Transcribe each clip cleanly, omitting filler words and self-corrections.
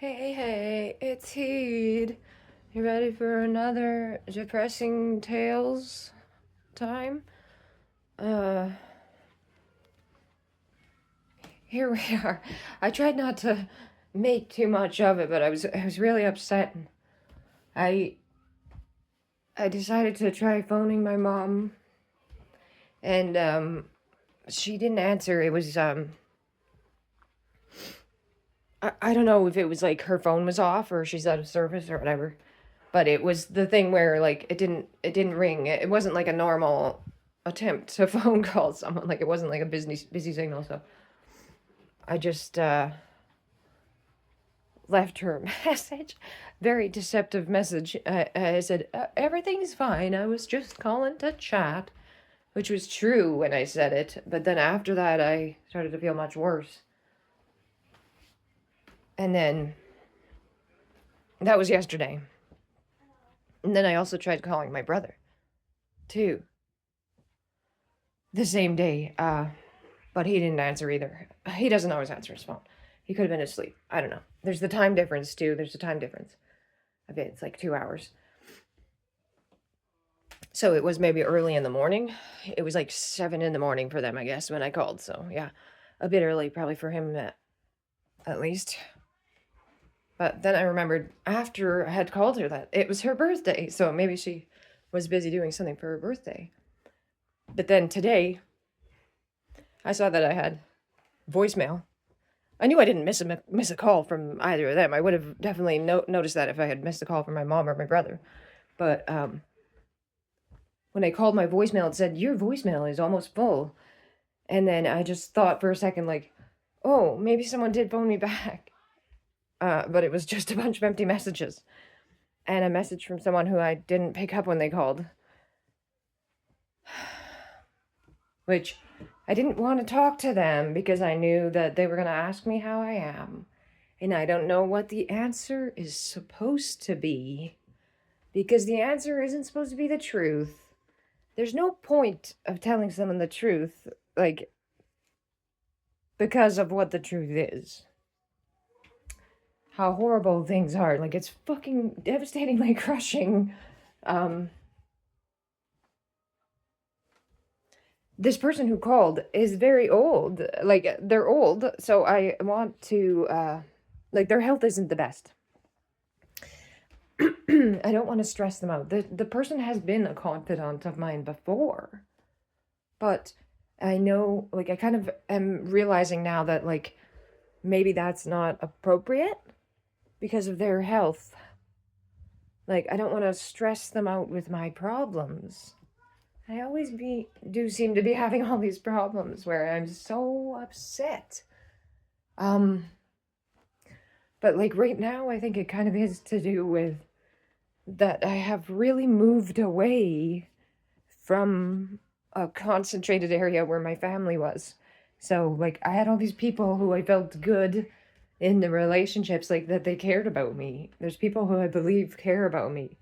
Hey, it's Heed. You ready for another depressing tales time? Uh, Here we are. I tried not to make too much of it, but I was really upset. I I decided to try phoning my mom, and she didn't answer. It was I don't know if it was like her phone was off or she's out of service or whatever. But it was the thing where like it didn't ring. It wasn't like a normal attempt to phone call someone. Like it wasn't like a busy signal. So I just left her a message, very deceptive message. I said everything's fine. I was just calling to chat, which was true when I said it. But then after that, I started to feel much worse. And then that was yesterday. And then I also tried calling my brother too the same day. But he didn't answer either. He doesn't always answer his phone. He could have been asleep. I don't know. There's the time difference too. There's a time difference. I bet it's like 2 hours. So it was maybe early in the morning. It was like 7 in the morning for them, I guess, when I called. So yeah, a bit early probably for him at least. But then I remembered after I had called her that it was her birthday. So maybe she was busy doing something for her birthday. But then today, I saw that I had voicemail. I knew I didn't miss a call from either of them. I would have definitely noticed that if I had missed a call from my mom or my brother. But when I called my voicemail, it said, "Your voicemail is almost full." And then I just thought for a second, like, oh, maybe someone did phone me back. But it was just a bunch of empty messages. And a message from someone who I didn't pick up when they called. Which I didn't want to talk to them because I knew that they were going to ask me how I am. And I don't know what the answer is supposed to be. Because the answer isn't supposed to be the truth. There's no point of telling someone the truth, like, because of what the truth is. How horrible things are. Like, it's fucking devastatingly crushing. This person who called is very old. Like, they're old, so I want to, like, their health isn't the best. I don't want to stress them out. The person has been a confidant of mine before. But I know, like, I kind of am realizing now that, like, maybe that's not appropriate because of their health. Like, I don't want to stress them out with my problems. I always do seem to be having all these problems where I'm so upset. But like right now, I think it kind of is to do with that I have really moved away from a concentrated area where my family was. So like I had all these people who I felt good in the relationships, like that they cared about me. There's people who I believe care about me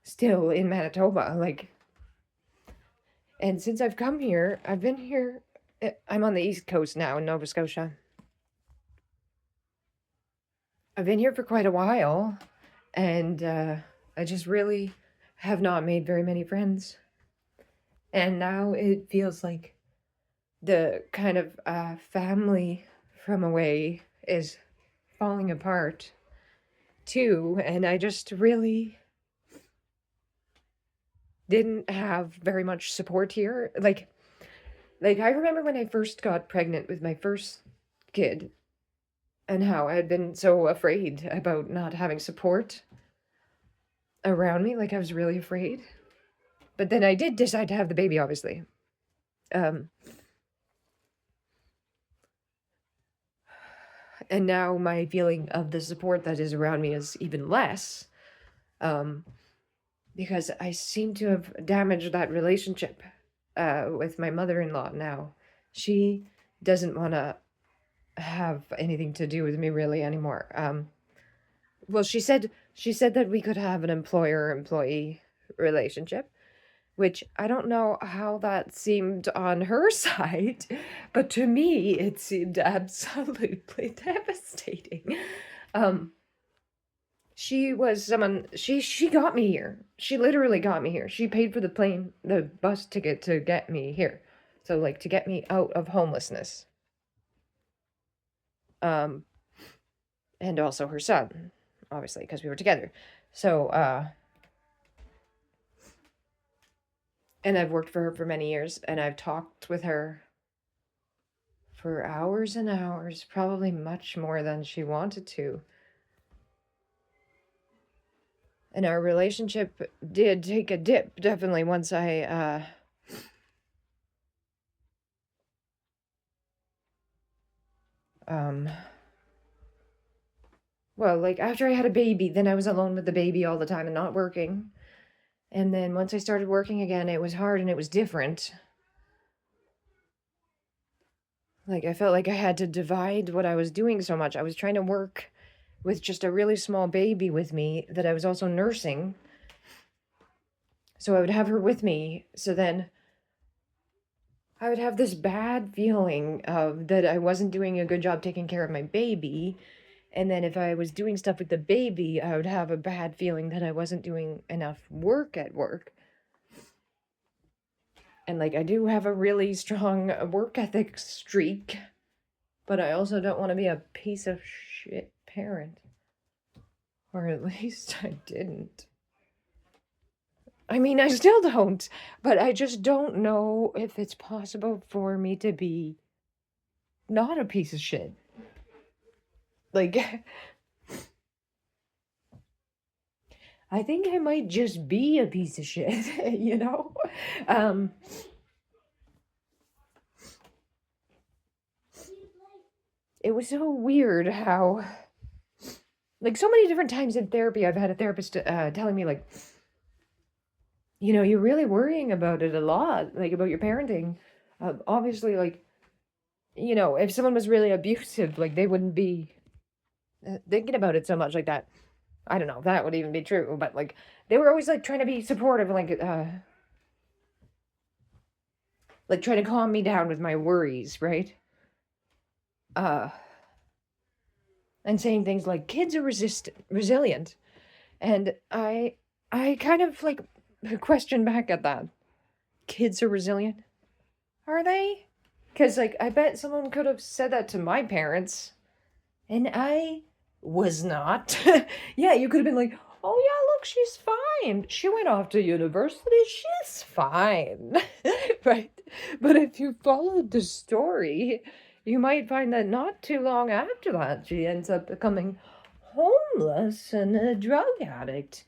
still in Manitoba, like. And since I've come here, I've been here. I'm on the East Coast now in Nova Scotia. I've been here for quite a while, and I just really have not made very many friends. And now it feels like the kind of family from away is falling apart too. And I just really didn't have very much support here. Like I remember when I first got pregnant with my first kid and how I had been so afraid about not having support around me. Like I was really afraid. But then I did decide to have the baby, obviously. And now my feeling of the support that is around me is even less. Because I seem to have damaged that relationship with my mother-in-law now. She doesn't want to have anything to do with me really anymore. Well, she said that we could have an employer-employee relationship, which I don't know how that seemed on her side, but to me it seemed absolutely devastating. She was someone, she got me here. She literally got me here. She paid for the bus ticket to get me here. So like to get me out of homelessness. Um and also her son, obviously, because we were together. So and I've worked for her for many years, and I've talked with her for hours and hours, probably much more than she wanted to. And our relationship did take a dip, definitely, once I well, like after I had a baby, then I was alone with the baby all the time and not working. And then once I started working again, it was hard and it was different. Like I felt like I had to divide what I was doing so much. I was trying to work with just a really small baby with me that I was also nursing. So I would have her with me. So then I would have this bad feeling of that I wasn't doing a good job taking care of my baby. And then if I was doing stuff with the baby, I would have a bad feeling that I wasn't doing enough work at work. And like I do have a really strong work ethic streak, but I also don't want to be a piece of shit parent. Or at least I didn't. I mean, I still don't, but I just don't know if it's possible for me to be not a piece of shit. Like, I think I might just be a piece of shit, you know? It was so weird how, like, so many different times in therapy, I've had a therapist telling me, like, you know, you're really worrying about it a lot, like, about your parenting. Obviously, like, you know, if someone was really abusive, like, they wouldn't be thinking about it so much like that. I don't know if that would even be true, but, like, they were always, like, trying to be supportive, like, trying to calm me down with my worries, right? And saying things like, kids are resilient. And I kind of, like, question back at that. Kids are resilient? Are they? Because, like, I bet someone could have said that to my parents, and I was not. Yeah, you could have been like, oh, yeah, look, she's fine. She went off to university. She's fine. Right? But if you followed the story, you might find that not too long after that, she ends up becoming homeless and a drug addict.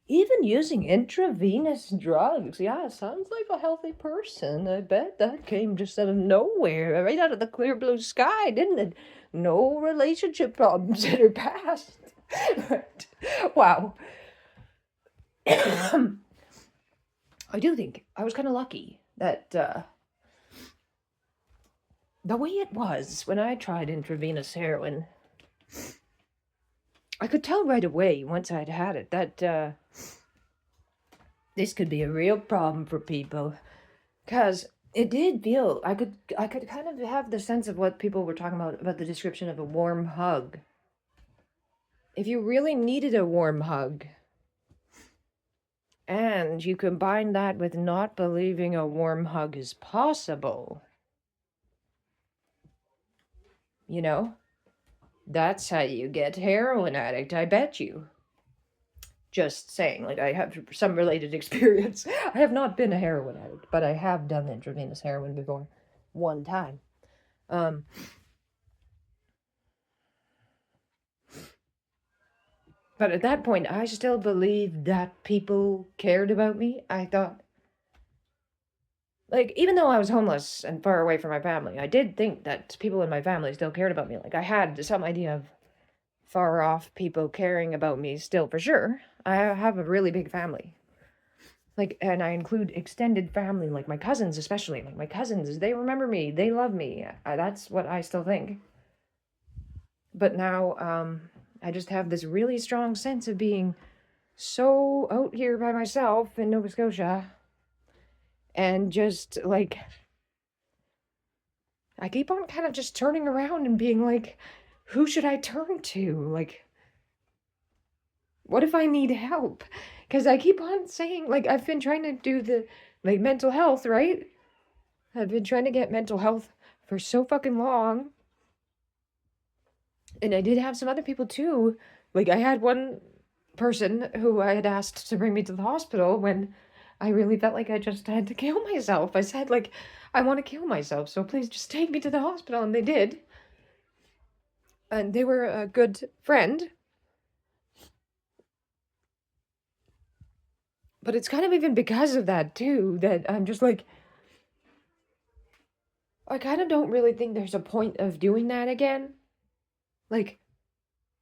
Even using intravenous drugs. Yeah, sounds like a healthy person. I bet that came just out of nowhere, right out of the clear blue sky, didn't it? No relationship problems in her past. But, wow. I do think I was kind of lucky that the way it was when I tried intravenous heroin, I could tell right away once I'd had it that this could be a real problem for people, because it did feel I could kind of have the sense of what people were talking about the description of a warm hug. If you really needed a warm hug, and you combine that with not believing a warm hug is possible, you know, that's how you get heroin addict, I bet you. Just saying, like, I have some related experience. I have not been a heroin addict, but I have done intravenous heroin before, one time. But at that point, I still believed that people cared about me. I thought, like, even though I was homeless and far away from my family, I did think that people in my family still cared about me. Like, I had some idea of far off people caring about me still, for sure. I have a really big family. Like, and I include extended family, like my cousins especially. Like, my cousins, they remember me. They love me. That's what I still think. But now, I just have this really strong sense of being so out here by myself in Nova Scotia. And just, like, I keep on kind of just turning around and being like, who should I turn to? Like, What if I need help? Because I keep on saying, like, I've been trying to do the, like, mental health, right? I've been trying to get mental health for so fucking long. And I did have some other people too. Like, I had one person who I had asked to bring me to the hospital when I really felt like I just had to kill myself. I said, like, I want to kill myself, so please just take me to the hospital. And they did. And they were a good friend. But it's kind of even because of that, too, that I'm just like, I kind of don't really think there's a point of doing that again. Like,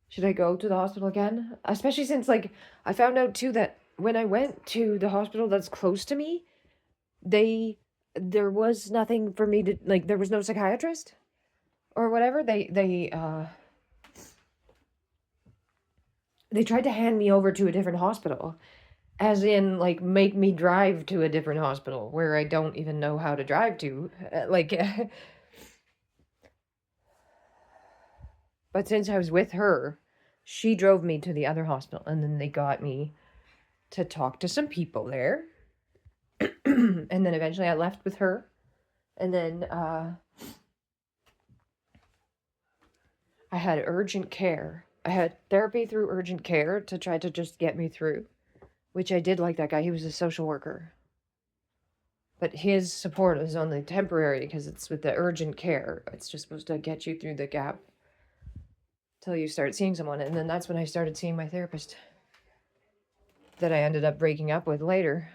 should I go to the hospital again? Especially since, like, I found out, too, that when I went to the hospital that's close to me, there was nothing for me to, like, there was no psychiatrist or whatever. They tried to hand me over to a different hospital, as in, like, make me drive to a different hospital where I don't even know how to drive to. But since I was with her, she drove me to the other hospital, and then they got me to talk to some people there. And then eventually I left with her. And then I had urgent care. I had therapy through urgent care to try to just get me through, which I did like that guy. He was a social worker. But his support is only temporary because it's with the urgent care. It's just supposed to get you through the gap till you start seeing someone. And then that's when I started seeing my therapist that I ended up breaking up with later.